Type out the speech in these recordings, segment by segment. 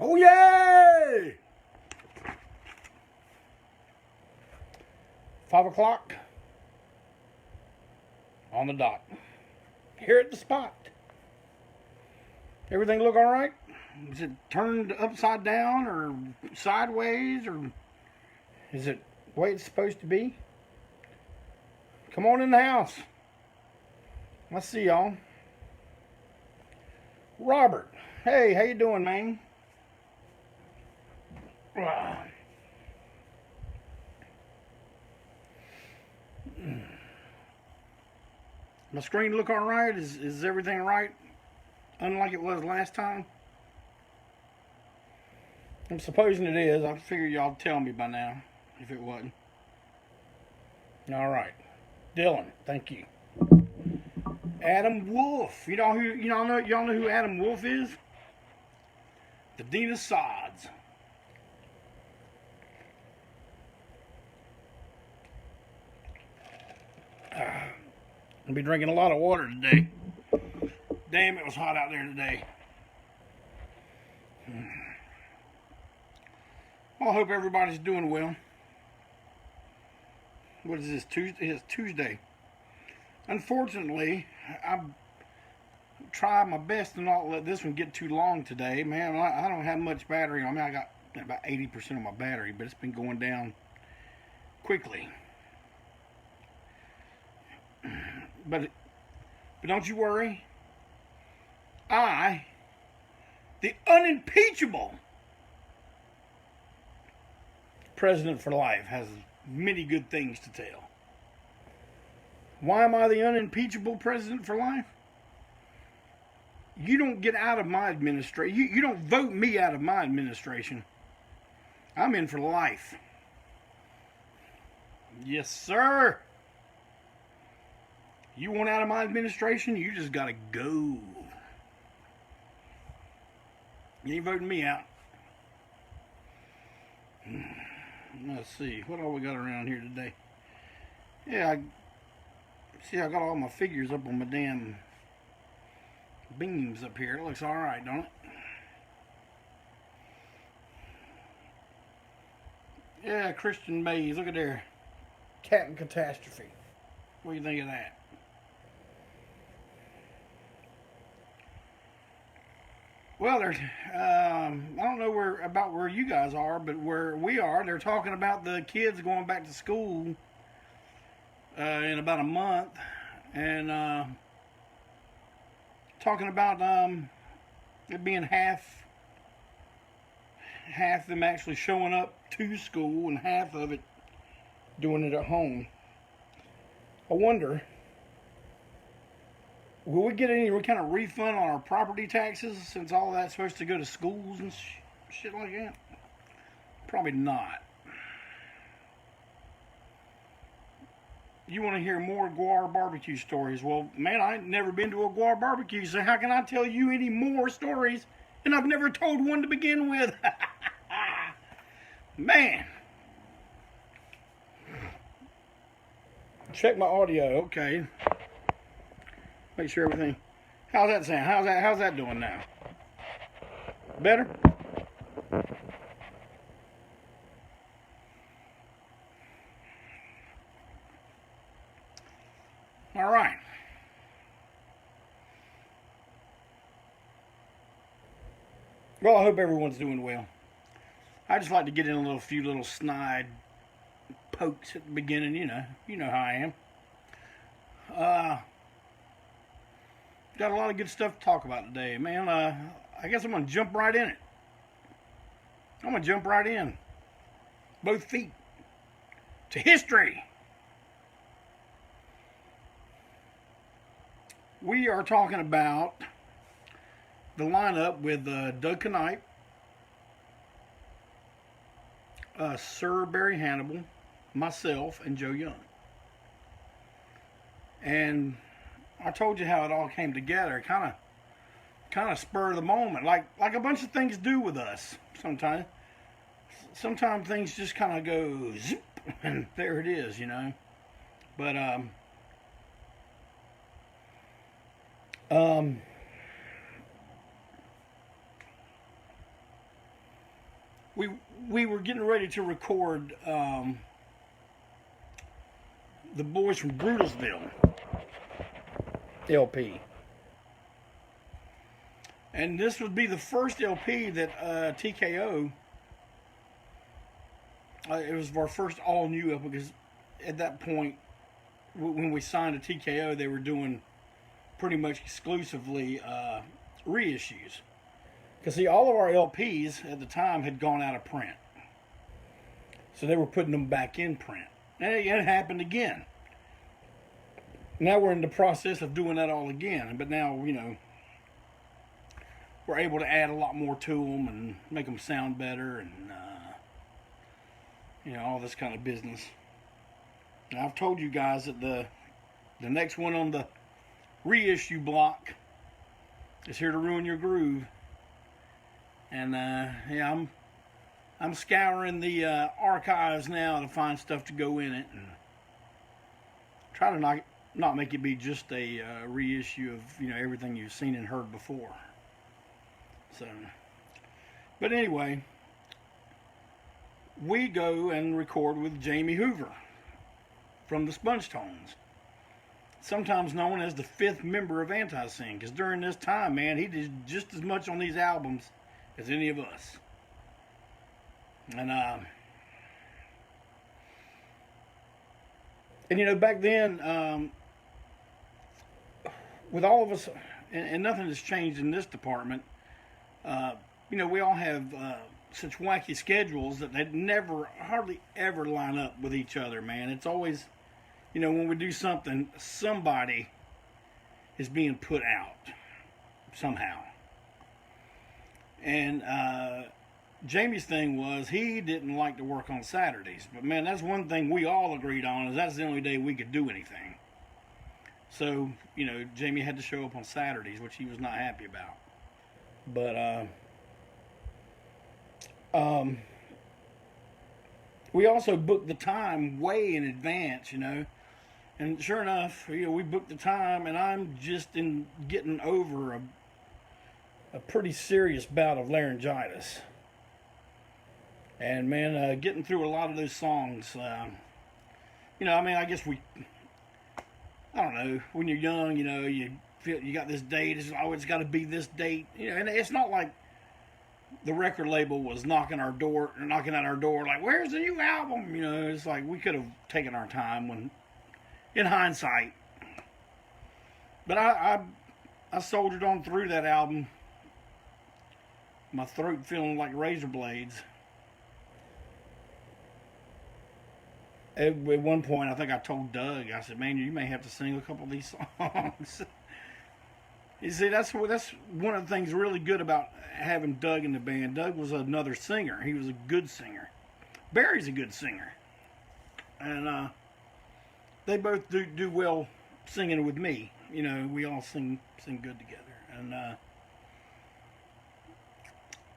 Oh, yay! 5 o'clock on the dot. Here at the spot. Everything look all right? Is it turned upside down or sideways, or is it the way it's supposed to be? Come on in the house. Let's see y'all. Robert, hey, how you doing, man? My screen look all right? Is everything right? Unlike it was last time? I'm supposing it is. I figured y'all tell me by now if it wasn't. All right. Dylan, thank you. Adam Wolf. Y'all know who Adam Wolf is? The Dean of Sods. I'll be drinking a lot of water today. Damn, it was hot out there today. Well, I hope everybody's doing well. What is this, Tuesday? It's Tuesday. Unfortunately, I tried my best to not let this one get too long today. Man, I don't have much battery. I mean, I got about 80% of my battery, but it's been going down quickly. But don't you worry. The unimpeachable President for Life, has many good things to tell. Why am I the unimpeachable President for Life? You don't get out of my administration. You don't vote me out of my administration. I'm in for life. Yes, sir. You want out of my administration, you just gotta go. You ain't voting me out. Let's see, what all we got around here today? Yeah, I got all my figures up on my damn beams up here. It looks alright, don't it? Yeah, Christian Mays, look at there. Captain Catastrophe. What do you think of that? Well, there's, I don't know where you guys are, but where we are, they're talking about the kids going back to school in about a month, and talking about it being half them actually showing up to school and half of it doing it at home. I wonder, will we get any kind of refund on our property taxes since all that's supposed to go to schools and shit like that? Probably not. You want to hear more Guar barbecue stories? Well, man, I ain't never been to a Guar barbecue, so how can I tell you any more stories? And I've never told one to begin with. Man. Check my audio. Okay. Make sure everything. How's that sound? How's that doing now? Better? All right. Well, I hope everyone's doing well. I just like to get in a few little snide pokes at the beginning, you know how I am. Got a lot of good stuff to talk about today, man. I guess I'm gonna jump right in it. I'm gonna jump right in. Both feet. To history. We are talking about the lineup with Doug Knight, Sir Barry Hannibal, myself, and Joe Young. And I told you how it all came together, kind of spur of the moment, like a bunch of things do with us sometimes. Sometimes things just kind of go zip, and there it is, But we we were getting ready to record the Boys from Brutalsville LP. And this would be the first LP that TKO, it was our first all-new LP, because at that point, when we signed to TKO, they were doing pretty much exclusively reissues. Because, see, all of our LPs at the time had gone out of print. So they were putting them back in print. And it happened again. Now we're in the process of doing that all again. But now, you know, we're able to add a lot more to them and make them sound better and, you know, all this kind of business. And I've told you guys that the next one on the reissue block is Here to Ruin Your Groove. And, yeah, I'm scouring the archives now to find stuff to go in it and try to not make it be just a reissue of, you know, everything you've seen and heard before. So, but anyway, we go and record with Jamie Hoover from the Sponge Tones, sometimes known as the fifth member of ANTiSEEN, because during this time, man, he did just as much on these albums as any of us. And you know, back then, with all of us, and nothing has changed in this department, you know, we all have such wacky schedules that they hardly ever line up with each other, man. It's always, you know, when we do something, somebody is being put out somehow. And Jamie's thing was he didn't like to work on Saturdays. But, man, that's one thing we all agreed on, is that's the only day we could do anything. So, you know, Jamie had to show up on Saturdays, which he was not happy about. But we also booked the time way in advance, you know. And sure enough, you know, we booked the time, and I'm just getting over a pretty serious bout of laryngitis. And, man, getting through a lot of those songs, you know, I mean, I guess I don't know, when you're young, you know, you feel you got this date, it's got to be this date, you know, and it's not like the record label was knocking at our door, like, where's the new album? You know, it's like we could have taken our time when, in hindsight. But I soldiered on through that album, my throat feeling like razor blades. At one point, I think I told Doug, I said, man, you may have to sing a couple of these songs. You see, that's one of the things really good about having Doug in the band. Doug was another singer. He was a good singer. Barry's a good singer. And they both do well singing with me. You know, we all sing good together. And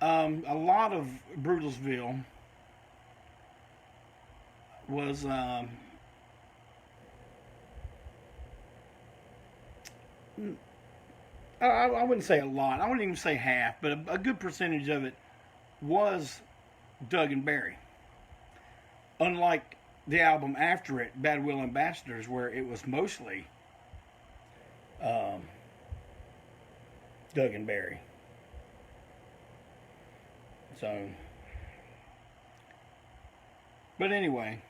a lot of Brutalsville was I wouldn't say a lot. I wouldn't even say half, but a good percentage of it was Doug and Barry. Unlike the album after it, Bad Will Ambassadors, where it was mostly Doug and Barry. So, but anyway,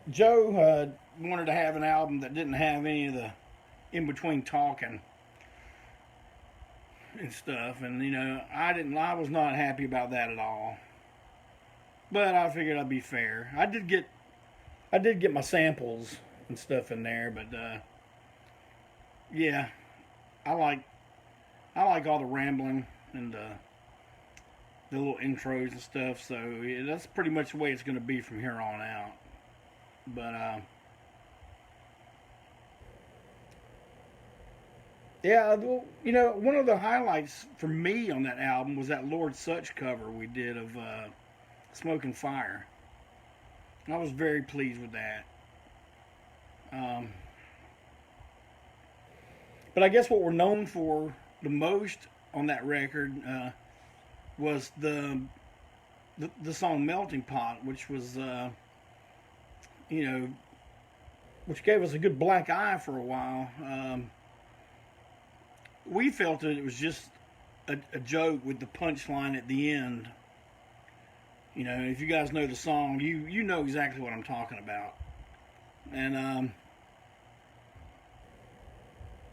Joe wanted to have an album that didn't have any of the in-between talking and stuff, and you know, I was not happy about that at all. But I figured I'd be fair. I did get my samples and stuff in there, but yeah, I like all the rambling and the little intros and stuff. So yeah, that's pretty much the way it's going to be from here on out. But yeah, you know, one of the highlights for me on that album was that Lord Such cover we did of Smoke and Fire. I was very pleased with that. But I guess what we're known for the most on that record was the song "Melting Pot," which was you know, which gave us a good black eye for a while. We felt that it was just a joke with the punchline at the end. You know, if you guys know the song, you know exactly what I'm talking about. And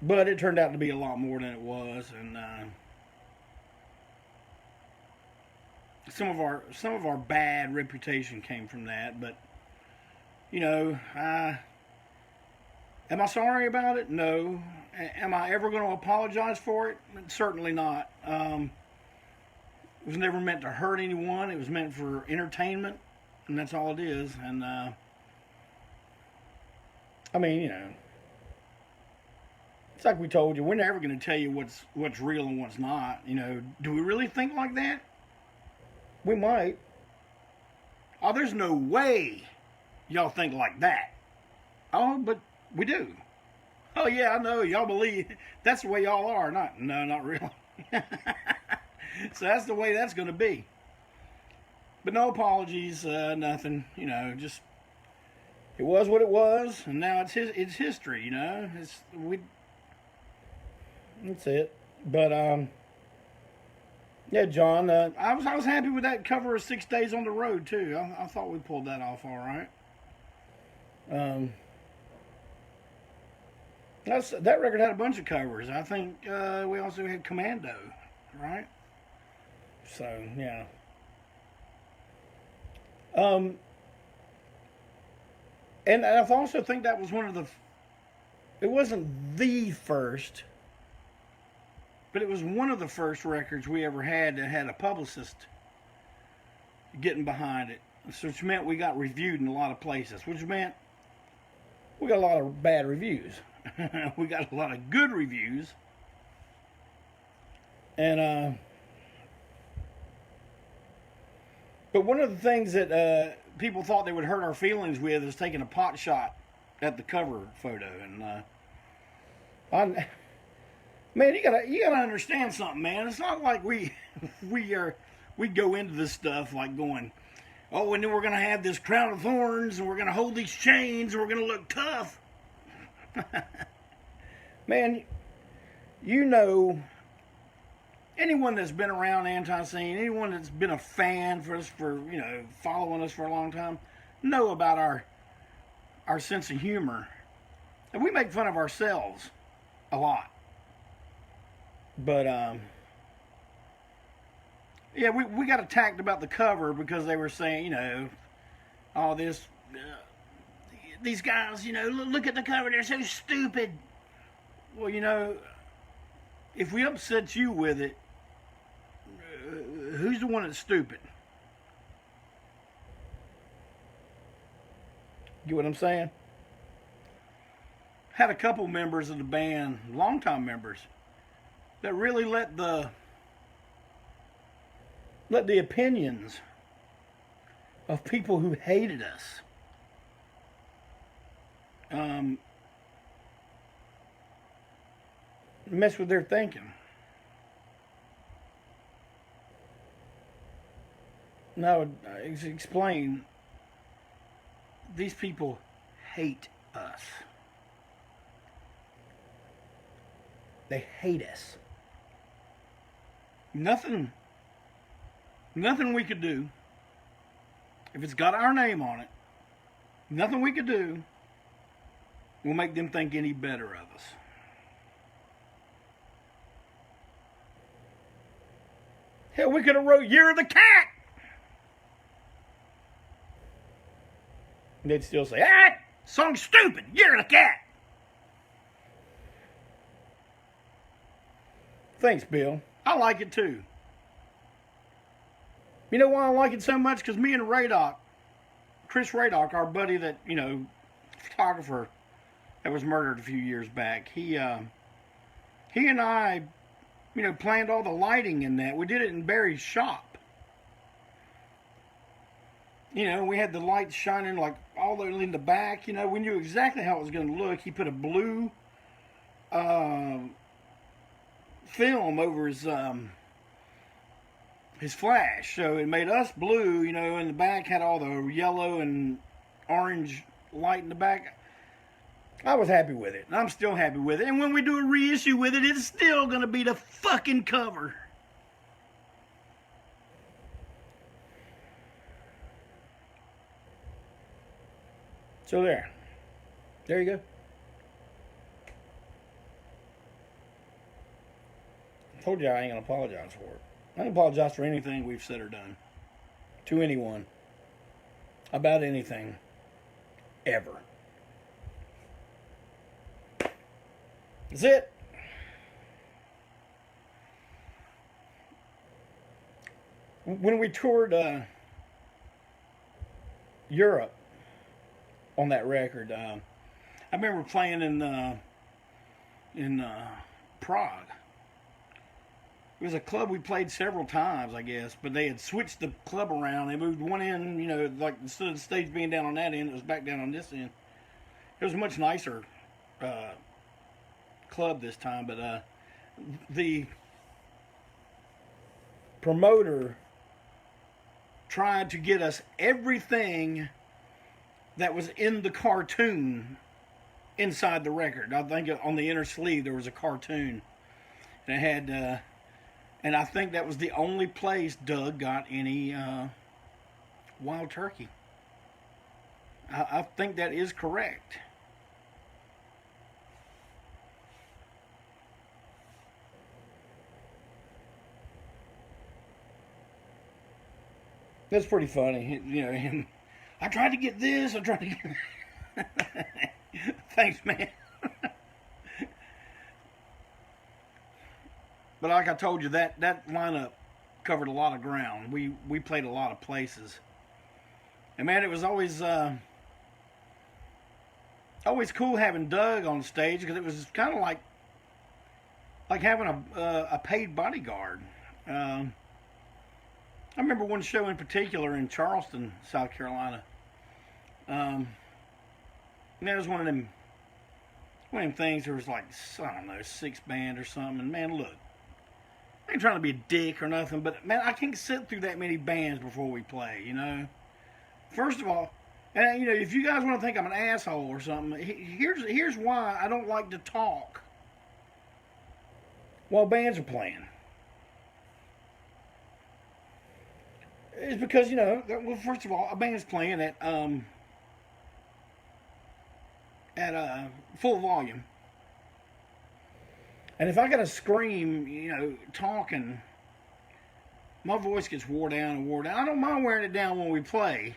but it turned out to be a lot more than it was, and some of our bad reputation came from that. But you know, am I sorry about it? No. Am I ever going to apologize for it? Certainly not. It was never meant to hurt anyone. It was meant for entertainment, and that's all it is. And I mean, you know, it's like we told you, we're never going to tell you what's real and what's not. You know, do we really think like that? We might. Oh, there's no way y'all think like that. Oh, but we do. Oh yeah, I know. Y'all believe that's the way y'all are. No, not really. So that's the way that's going to be. But no apologies, nothing. You know, just it was what it was, and now it's history. You know, that's it. But yeah, John, I was happy with that cover of 6 Days on the Road too. I thought we pulled that off all right. That record had a bunch of covers. I think we also had Commando, right? So yeah. And I also think that was one of the. It wasn't the first, but it was one of the first records we ever had that had a publicist getting behind it. Which meant we got reviewed in a lot of places. Which meant we got a lot of bad reviews. We got a lot of good reviews. And but one of the things that people thought they would hurt our feelings with is taking a pot shot at the cover photo. And man, you gotta understand something, man. It's not like we go into this stuff like going, oh, and then we're gonna have this crown of thorns, and we're gonna hold these chains, and we're gonna look tough. Man, you know, anyone that's been around ANTiSEEN, anyone that's been a fan for us, for, you know, following us for a long time, know about our sense of humor. And we make fun of ourselves a lot. But yeah, we got attacked about the cover because they were saying, you know, all this these guys, you know, look at the cover, they're so stupid. Well, you know, if we upset you with it, who's the one that's stupid? Get what I'm saying? Had a couple members of the band, longtime members, that really let the opinions of people who hated us mess with their thinking. Now, explain. These people hate us. They hate us. Nothing we could do, if it's got our name on it, nothing we could do will make them think any better of us. Hell, we could have wrote Year of the Cat. They'd still say, song's stupid, Year of the Cat. Thanks, Bill. I like it too. You know why I like it so much? Because me and Chris Radock, our buddy that, you know, photographer that was murdered a few years back, he and I, you know, planned all the lighting in that. We did it in Barry's shop. You know, we had the lights shining like all the way in the back. You know, we knew exactly how it was going to look. He put a blue film over his his flash. So it made us blue, you know, and the back had all the yellow and orange light in the back. I was happy with it, and I'm still happy with it. And when we do a reissue with it, it's still going to be the fucking cover. So there you go. I told you I ain't going to apologize for it. I don't apologize for anything we've said or done to anyone about anything ever. That's it. When we toured Europe on that record, I remember playing in Prague. It was a club we played several times, I guess, but they had switched the club around. They moved one end, you know, like instead of the stage being down on that end, it was back down on this end. It was a much nicer club this time, but the promoter tried to get us everything that was in the cartoon inside the record. I think on the inner sleeve there was a cartoon, and it had, and I think that was the only place Doug got any wild turkey. I think that is correct. That's pretty funny, you know. Him, I tried to get this. I tried to get. Thanks, man. But like I told you, that lineup covered a lot of ground. We played a lot of places, and man, it was always cool having Doug on stage because it was kind of like having a paid bodyguard. I remember one show in particular in Charleston, South Carolina. That was one of them things. There was like, I don't know, 6 band or something. And man, look, I ain't trying to be a dick or nothing, but man, I can't sit through that many bands before we play. You know. First of all, and you know, if you guys want to think I'm an asshole or something, here's why I don't like to talk while bands are playing. It's because, you know, well, first of all, a band's playing at full volume. And if I gotta scream, you know, talking, my voice gets wore down and wore down. I don't mind wearing it down when we play.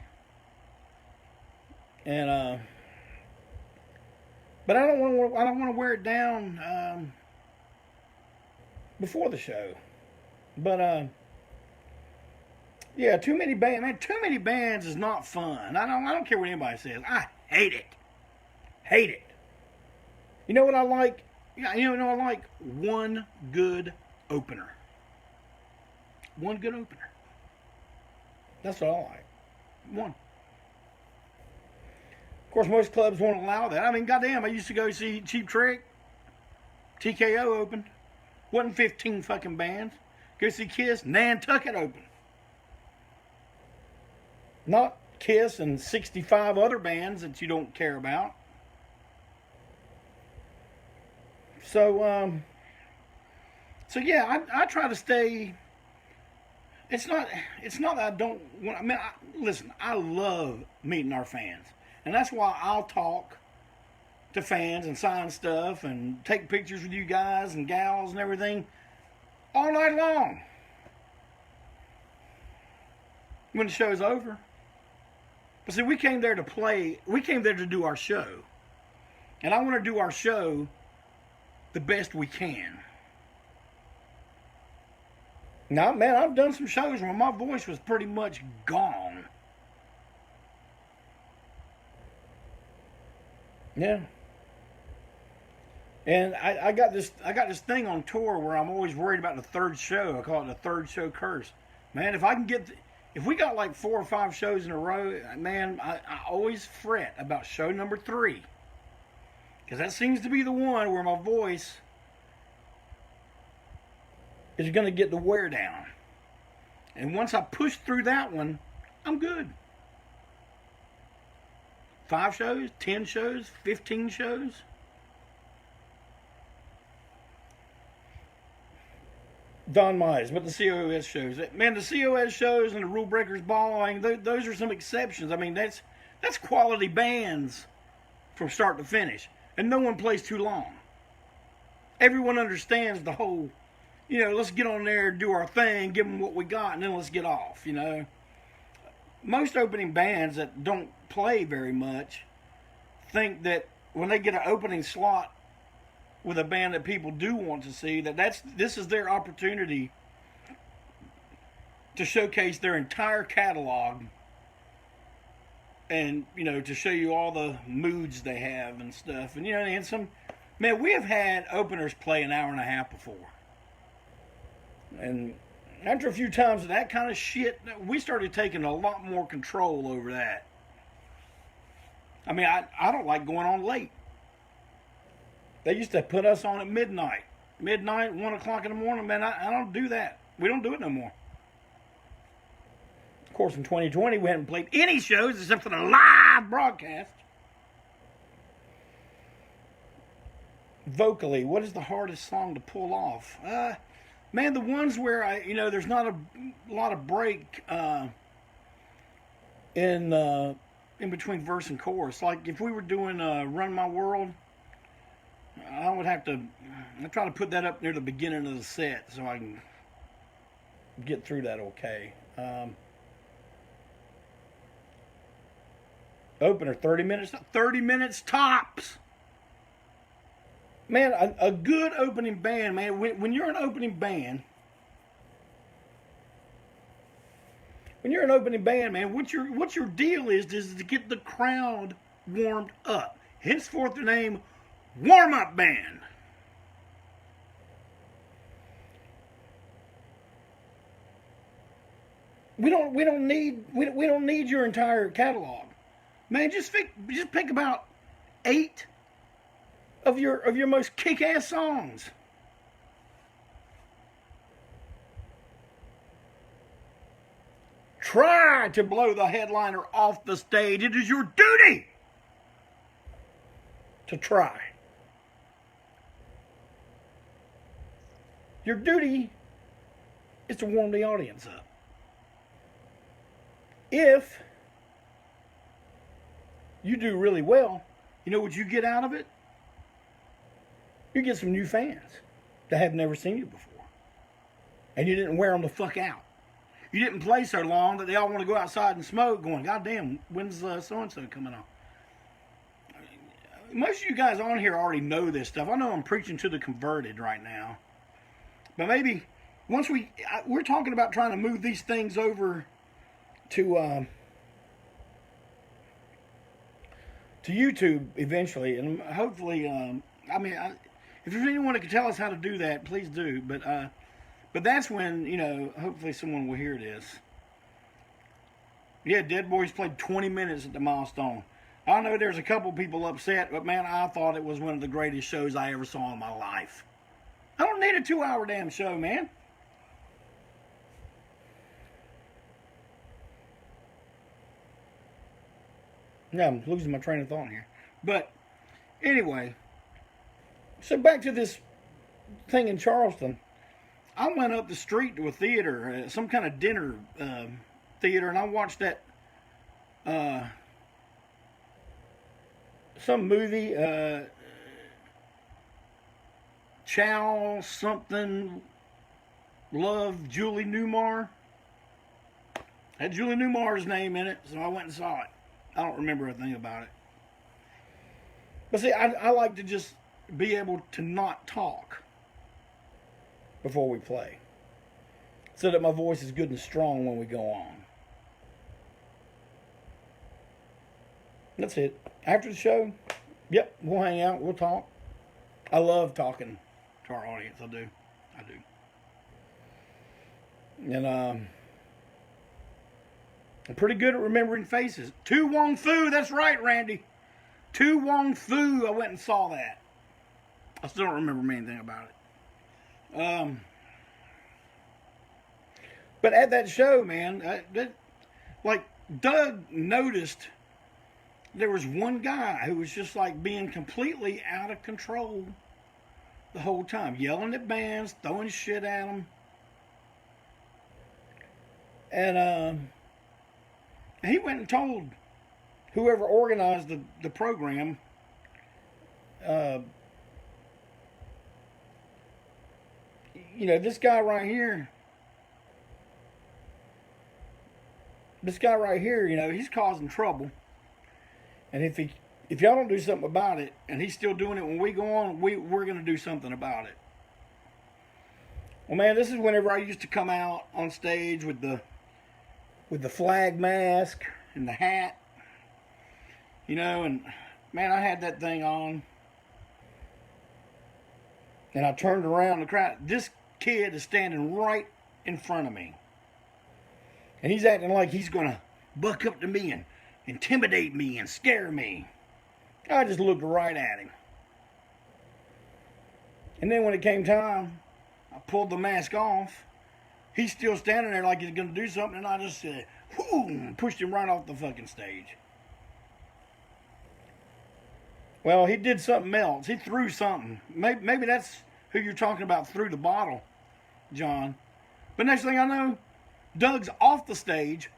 And but I don't want to wear it down before the show. But yeah, too many bands is not fun. I don't care what anybody says. I hate it. Hate it. You know what I like? Yeah, you know what I like? One good opener. One good opener. That's what I like. One. Of course, most clubs won't allow that. I mean, goddamn, I used to go see Cheap Trick. TKO opened. Wasn't 15 fucking bands. Go see Kiss. Nantucket opened. Not Kiss and 65 other bands that you don't care about. So yeah, I try to stay. It's not that I don't want. I mean, listen, I love meeting our fans, and that's why I'll talk to fans and sign stuff and take pictures with you guys and gals and everything all night long. When the show's over. But see, we came there to play. We came there to do our show, and I want to do our show the best we can. Now, man, I've done some shows where my voice was pretty much gone. Yeah. And I got this thing on tour where I'm always worried about the third show. I call it the third show curse. Man, if we got like 4 or 5 shows in a row, man, I always fret about show number 3. Because that seems to be the one where my voice is going to get the wear down. And once I push through that one, I'm good. 5 shows, 10 shows, 15 shows. Don Mize, but the COS shows. Man, the COS shows and the Rule Breakers Ball, I mean, those are some exceptions. I mean, that's quality bands from start to finish. And no one plays too long. Everyone understands the whole, let's get on there, do our thing, give them what we got, and then let's get off, Most opening bands that don't play very much think that when they get an opening slot with a band that people do want to see, this is their opportunity to showcase their entire catalog and, to show you all the moods they have and stuff. And, man, we have had openers play an hour and a half before. And after a few times of that kind of shit, we started taking a lot more control over that. I mean, I don't like going on late. They used to put us on at midnight. 1 o'clock in the morning, man, I don't do that. We don't do it no more. Of course, in 2020, we hadn't played any shows except for the live broadcast. Vocally, what is the hardest song to pull off? Man, the ones where there's not a lot of break in between verse and chorus. Like if we were doing "Run My World," I try to put that up near the beginning of the set so I can get through that okay. Opener 30 minutes, 30 minutes tops. Man, a good opening band, man. When you're an opening band, man, what your deal is to get the crowd warmed up. Henceforth, the name warm-up band. We don't need your entire catalog, man. Just pick about 8 of your most kick-ass songs. Try to blow the headliner off the stage. It is your duty to try. Your duty is to warm the audience up. If you do really well, you know what you get out of it? You get some new fans that have never seen you before. And you didn't wear them the fuck out. You didn't play so long that they all want to go outside and smoke going, God damn, when's so-and-so coming on? Most of you guys on here already know this stuff. I know I'm preaching to the converted right now. But maybe once we're talking about trying to move these things over to YouTube eventually. And hopefully, if there's anyone that can tell us how to do that, please do. But that's when, hopefully someone will hear this. Yeah, Dead Boys played 20 minutes at the Milestone. I know there's a couple people upset, but man, I thought it was one of the greatest shows I ever saw in my life. I don't need a 2-hour damn show, man. Yeah, I'm losing my train of thought here. But anyway, so back to this thing in Charleston. I went up the street to a theater, some kind of dinner theater, and I watched that some movie, Chow something, Love Julie Newmar. Had Julie Newmar's name in it, so I went and saw it. I don't remember a thing about it. But see, I like to just be able to not talk before we play, so that my voice is good and strong when we go on. That's it. After the show, yep, we'll hang out, we'll talk. I love talking to our audience. I do. And I'm pretty good at remembering faces. Tu Wong Fu, that's right, Randy. Tu Wong Fu, I went and saw that. I still don't remember anything about it. But at that show, man, like Doug noticed there was one guy who was just like being completely out of control the whole time, yelling at bands, throwing shit at them. And he went and told whoever organized the program, this guy right here, he's causing trouble. And if y'all don't do something about it, and he's still doing it when we go on, we're going to do something about it. Well, man, this is whenever I used to come out on stage with the flag mask and the hat, and man, I had that thing on, and I turned around the crowd. This kid is standing right in front of me, and he's acting like he's going to buck up to me and intimidate me and scare me. I just looked right at him. And then when it came time, I pulled the mask off. He's still standing there like he's going to do something, and I just said, whoo, pushed him right off the fucking stage. Well, he did something else. He threw something. Maybe that's who you're talking about, threw the bottle, John. But next thing I know, Doug's off the stage,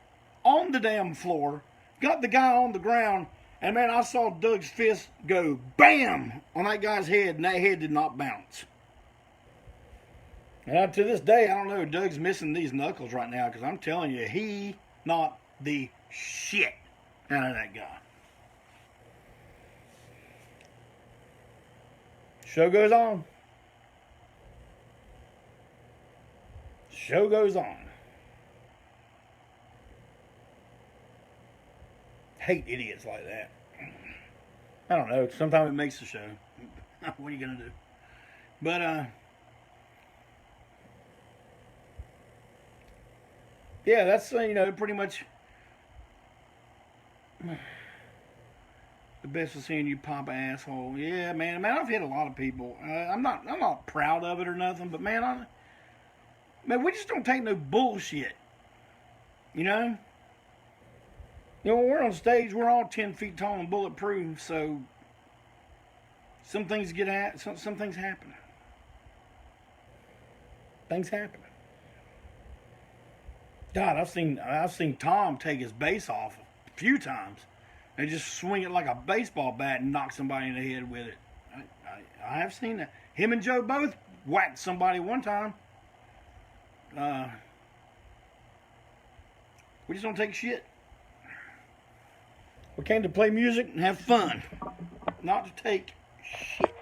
on the damn floor, got the guy on the ground, and man, I saw Doug's fist go bam on that guy's head, and that head did not bounce. And to this day, I don't know, Doug's missing these knuckles right now, because I'm telling you, he knocked the shit out of that guy. Show goes on. Show goes on. Hate idiots like that. I don't know. Sometimes it makes the show. What are you going to do? But, yeah, that's, pretty much the best of seeing you pop an asshole. Yeah, man, I've hit a lot of people. I'm not proud of it or nothing, but man, we just don't take no bullshit. When we're on stage, we're all 10 feet tall and bulletproof, so some things some things happen. Things happen. God, I've seen Tom take his bass off a few times and just swing it like a baseball bat and knock somebody in the head with it. I have seen that. Him and Joe both whacked somebody one time. We just don't take shit. We came to play music and have fun, not to take shit.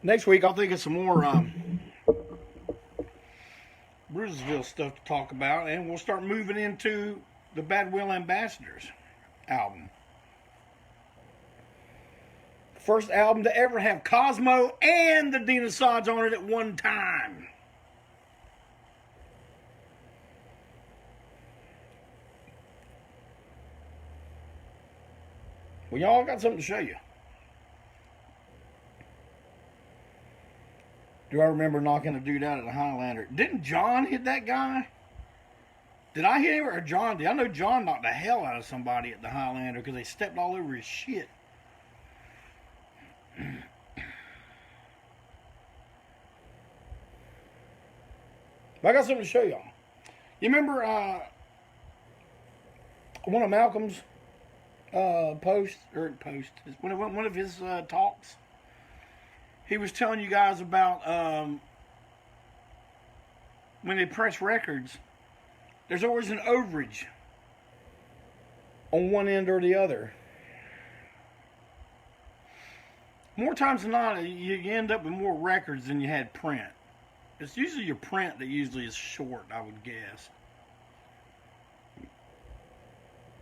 Next week, I'll think of some more Brutalsville stuff to talk about, and we'll start moving into the Bad Will Ambassadors album. First album to ever have Cosmo and the Dinosaurs on it at one time. Well, y'all got something to show you. Do I remember knocking a dude out at the Highlander? Didn't John hit that guy? Did I hit him or John did? I know John knocked the hell out of somebody at the Highlander because they stepped all over his shit. But I got something to show y'all. You remember one of Malcolm's one of his talks? He was telling you guys about when they press records, there's always an overage on one end or the other. More times than not, you end up with more records than you had print. It's usually your print that usually is short, I would guess.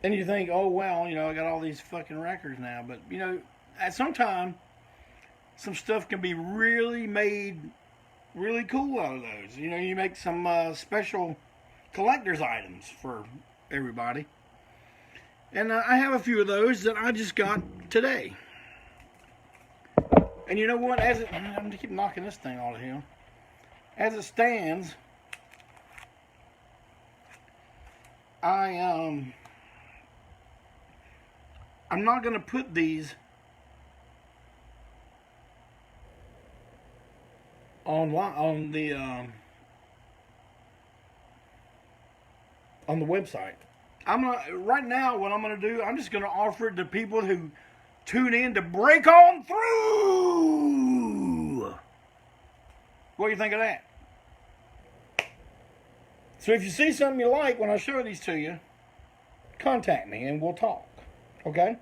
And you think, oh, well, I got all these fucking records now. But, at some time, some stuff can be really made really cool out of those. You make some special collector's items for everybody. And I have a few of those that I just got today. And you know what? I'm gonna keep knocking this thing all to hell. As it stands, I'm not gonna put these on the website. Right now. What I'm gonna do, I'm just gonna offer it to people who tune in to break on through. What do you think of that? So if you see something you like when I show these to you, contact me and we'll talk. Okay?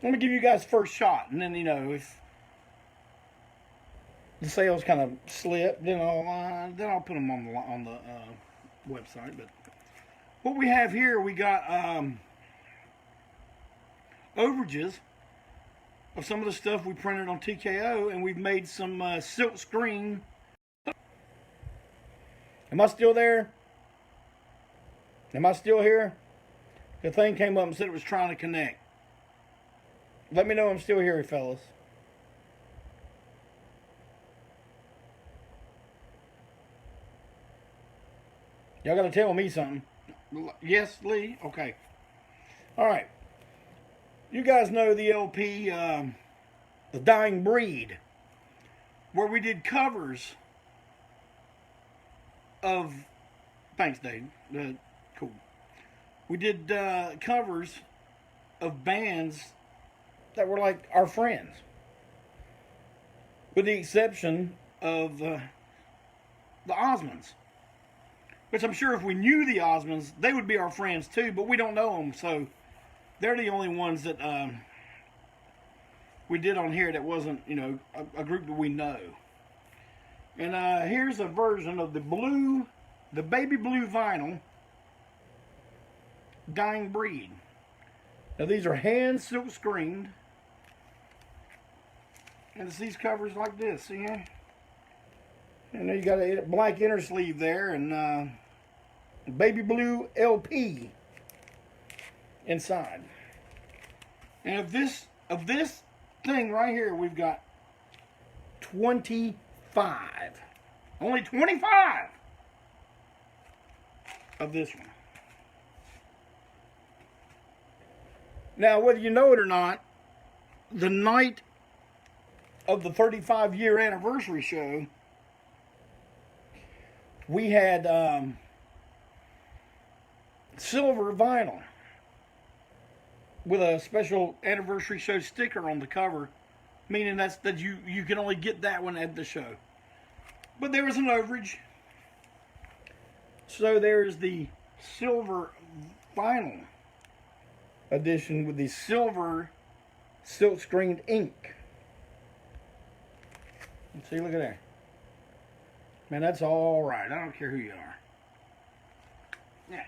Let me give you guys first shot, and then if the sales kind of slip, then I'll put them on the website. But what we have here, we got overages of some of the stuff we printed on TKO, and we've made some silk screen. Am I still there? Am I still here? The thing came up and said it was trying to connect. Let me know I'm still here, fellas. Y'all got to tell me something. Yes, Lee? Okay. All right. You guys know the LP, The Dying Breed, where we did covers of... Thanks, Dave. Cool. We did covers of bands that were like our friends, with the exception of the Osmonds, which I'm sure if we knew the Osmonds, they would be our friends too, but we don't know them, so they're the only ones that we did on here that wasn't, a group that we know. And here's a version of the baby blue vinyl Dying Breed. Now these are hand silk screened, and it's these covers like this. See here? And then you got a black inner sleeve there, and baby blue LP inside. And of this thing right here, we've got 25. Only 25 of this one. Now, whether you know it or not, the night of the 35-year anniversary show, we had silver vinyl with a special anniversary show sticker on the cover, meaning that you can only get that one at the show. But there was an overage. So there's the silver vinyl edition with the silver silk screened ink. See, look at there. Man, that's all right. I don't care who you are. Yeah.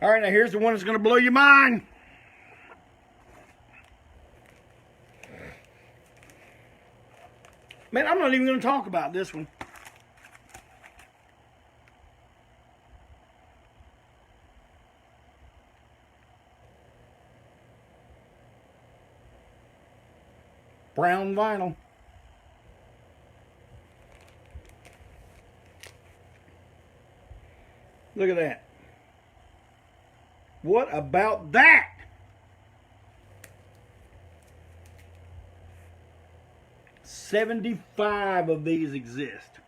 All right, now here's the one that's going to blow your mind. Man, I'm not even going to talk about this one. Brown vinyl. Look at that. What about that? $75 of these exist.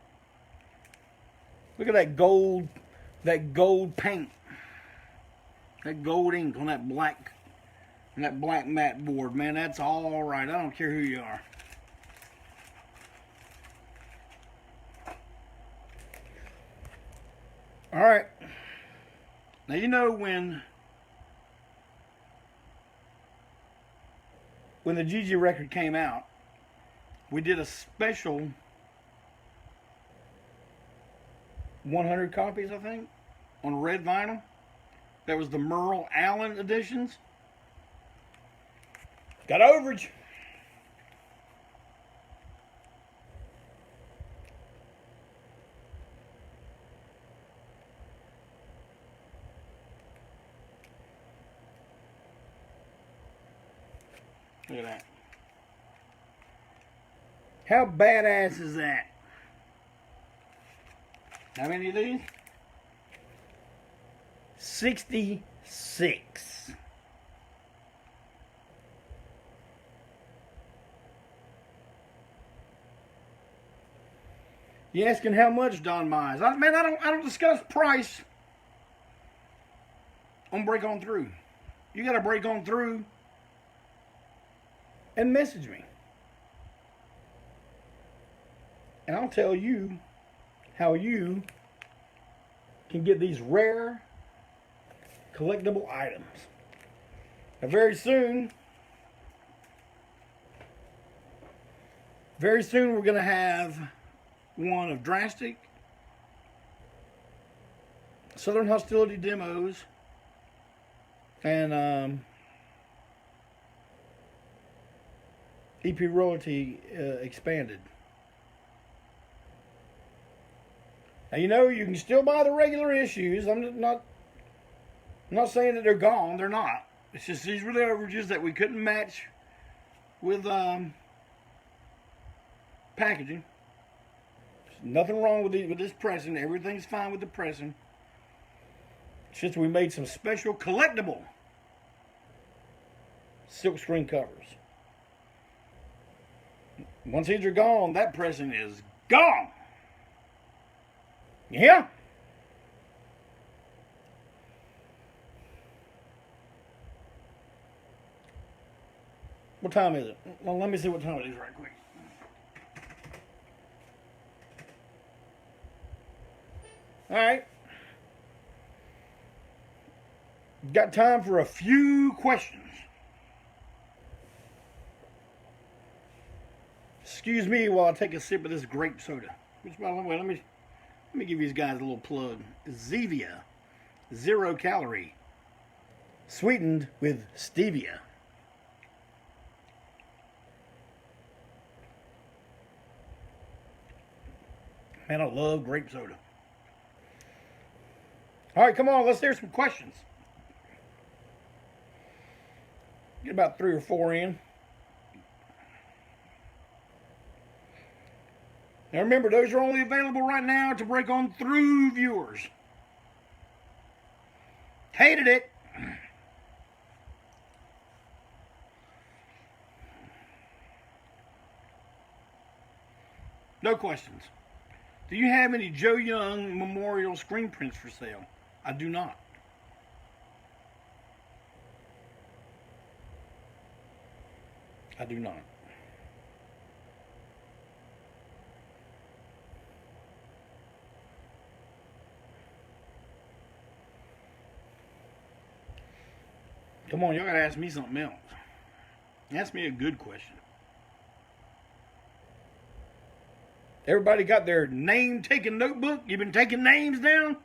Look at that gold paint. That gold ink on that black matte board. Man, that's all right. I don't care who you are. All right. Now, you know when the Gigi record came out, we did a special 100 copies, I think, on red vinyl. That was the Merle Allen editions. Got overage. Look at that. How badass is that? How many of these? 66. You asking how much, Don Mize? Man, I don't discuss price on Break On Through. You got to break on through and message me. And I'll tell you how you can get these rare collectible items. Now very soon we're going to have one of drastic Southern Hostility demos and EP royalty expanded. Now you know you can still buy the regular issues. I'm not saying that they're gone. They're not. It's just these were the overages that we couldn't match with packaging. There's nothing wrong with this pressing. Everything's fine with the pressing. It's just we made some special collectible silkscreen covers. Once these are gone, that pressing is gone. Yeah. What time is it? Well, let me see what time it is right quick. All right. Got time for a few questions. Excuse me while I take a sip of this grape soda. Which, by the way, let me give these guys a little plug. Zevia, 0 calorie, sweetened with stevia. Man, I love grape soda. All right, come on, let's hear some questions. Get about 3 or 4 in. Now remember, those are only available right now to Break On Through viewers. Hated it. No questions. Do you have any Joe Young memorial screen prints for sale? I do not. I do not. Come on, y'all gotta ask me something else. Ask me a good question. Everybody got their name-taking notebook? You been taking names down?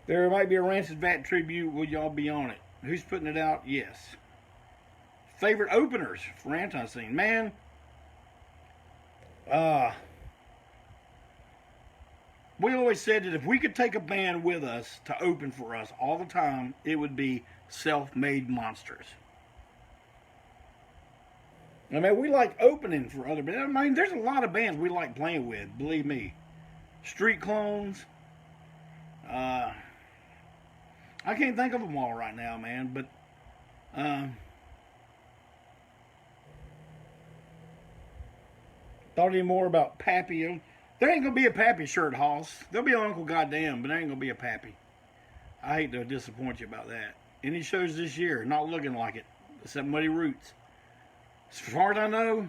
There might be a Rancid Vat tribute. Will y'all be on it? Who's putting it out? Yes. Favorite openers for ANTiSEEN? Man, we always said that if we could take a band with us to open for us all the time, it would be Self-Made Monsters. I mean, we like opening for other bands. I mean, there's a lot of bands we like playing with, believe me. Street Clones. I can't think of them all right now, man, but thought any more about Pappy. There ain't gonna be a Pappy shirt, Hoss. There'll be an Uncle Goddamn, but there ain't gonna be a Pappy. I hate to disappoint you about that. Any shows this year, not looking like it, except Muddy Roots. As far as I know,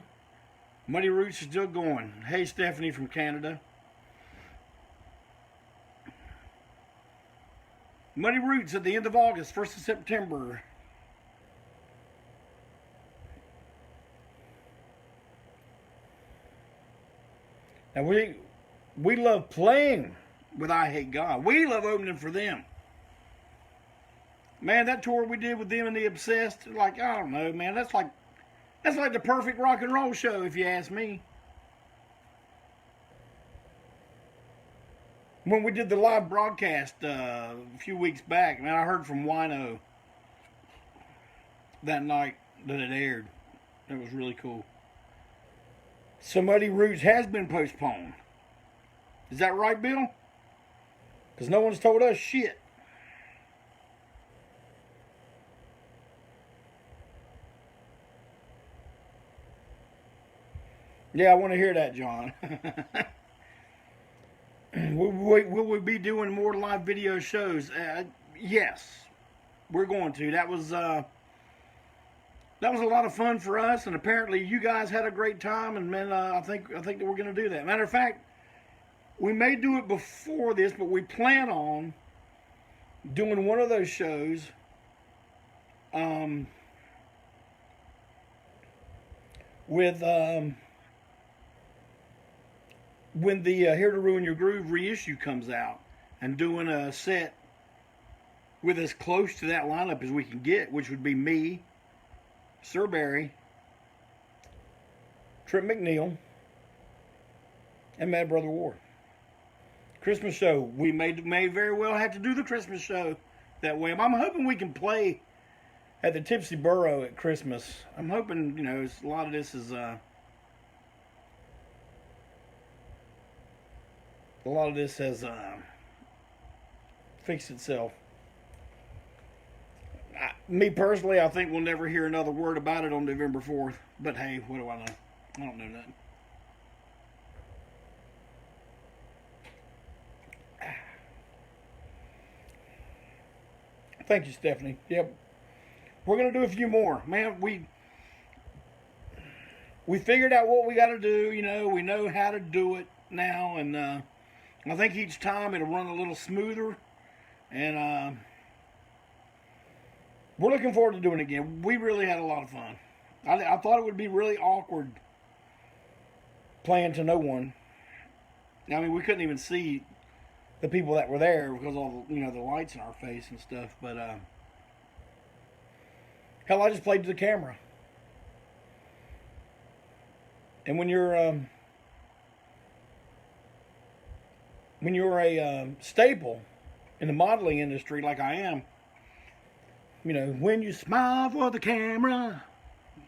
Muddy Roots is still going. Hey, Stephanie from Canada. Muddy Roots at the end of August, 1st of September. And we love playing with I Hate God. We love opening for them. Man, that tour we did with them and the Obsessed, like, I don't know, man, that's like the perfect rock and roll show, if you ask me. When we did the live broadcast a few weeks back, man, I heard from Wino. that night that it aired. It was really cool. So Muddy Roots has been postponed. Is that right, Bill? Because no one's told us shit. Yeah, I want to hear that, John. Will we be doing more live video shows? Yes, we're going to. That was a lot of fun for us, and apparently you guys had a great time. And man, I think that we're going to do that. Matter of fact, we may do it before this, but we plan on doing one of those shows. With when the Here to Ruin Your Groove reissue comes out, and doing a set with as close to that lineup as we can get, which would be me, Sir Barry, Trip McNeil, and Mad Brother Ward. Christmas show. We may very well have to do the Christmas show that way. I'm hoping we can play at the Tipsy Burro at Christmas. I'm hoping, a lot of this is a lot of this has fixed itself. Me personally, I think we'll never hear another word about it on November 4th. But hey, what do I know? I don't know nothing. Thank you, Stephanie. Yep. We're going to do a few more. Man, we figured out what we got to do. We know how to do it now. And I think each time it'll run a little smoother. And we're looking forward to doing it again. We really had a lot of fun. I thought it would be really awkward playing to no one. I mean, we couldn't even see the people that were there because all the, the lights in our face and stuff. But hell, I just played to the camera. And when you're a staple in the modeling industry like I am, when you smile for the camera,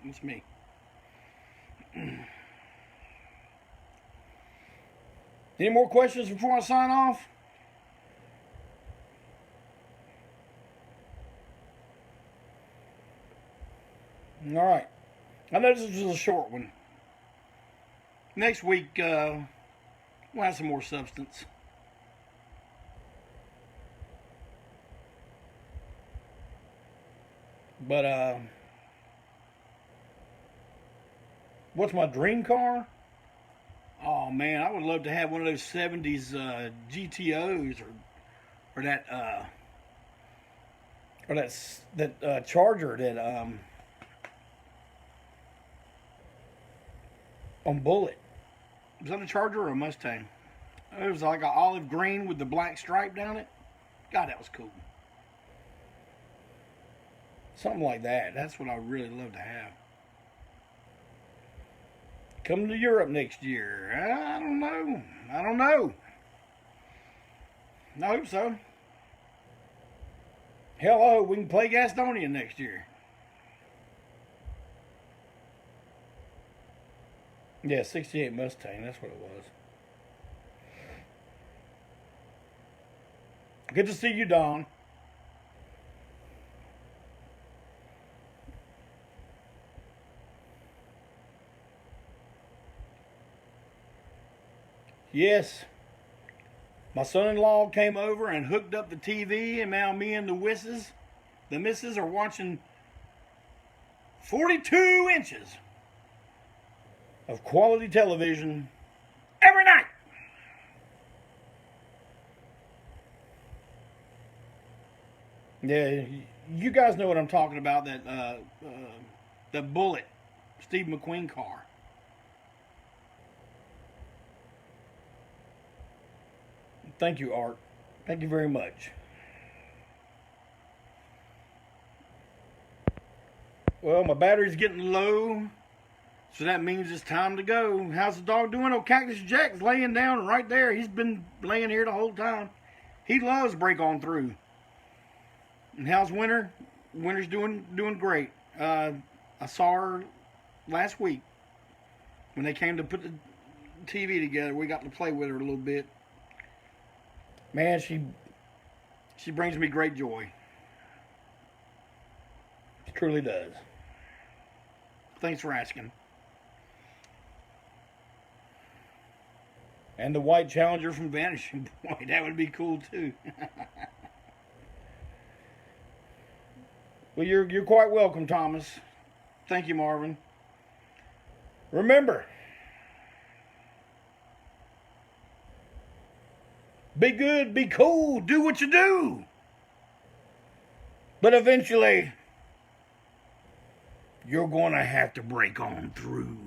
it's me. Any more questions before I sign off? All right. I know this was a short one. Next week, we'll have some more substance. But, what's my dream car? Oh, man, I would love to have one of those 70s GTOs or that Charger that on Bullet. Was that a Charger or a Mustang? It was like an olive green with the black stripe down it. God, that was cool. Something like that. That's what I really love to have. Coming to Europe next year. I don't know. I hope so. Hell, I hope we can play Gastonia next year. Yeah, 68 Mustang. That's what it was. Good to see you, Don. Yes, my son-in-law came over and hooked up the TV, and now me and the missus are watching 42 inches of quality television every night. Yeah, you guys know what I'm talking about, that Bullet Steve McQueen car. Thank you, Art. Thank you very much. Well, my battery's getting low, so that means it's time to go. How's the dog doing? Oh, Cactus Jack's laying down right there. He's been laying here the whole time. He loves Break On Through. And how's Winter? Winter's doing great. I saw her last week when they came to put the TV together. We got to play with her a little bit. Man, she brings me great joy. She truly does. Thanks for asking. And the white Challenger from Vanishing Point. That would be cool too. Well, you're quite welcome, Thomas. Thank you, Marvin. Remember, be good, be cool, do what you do. But eventually, you're going to have to break on through.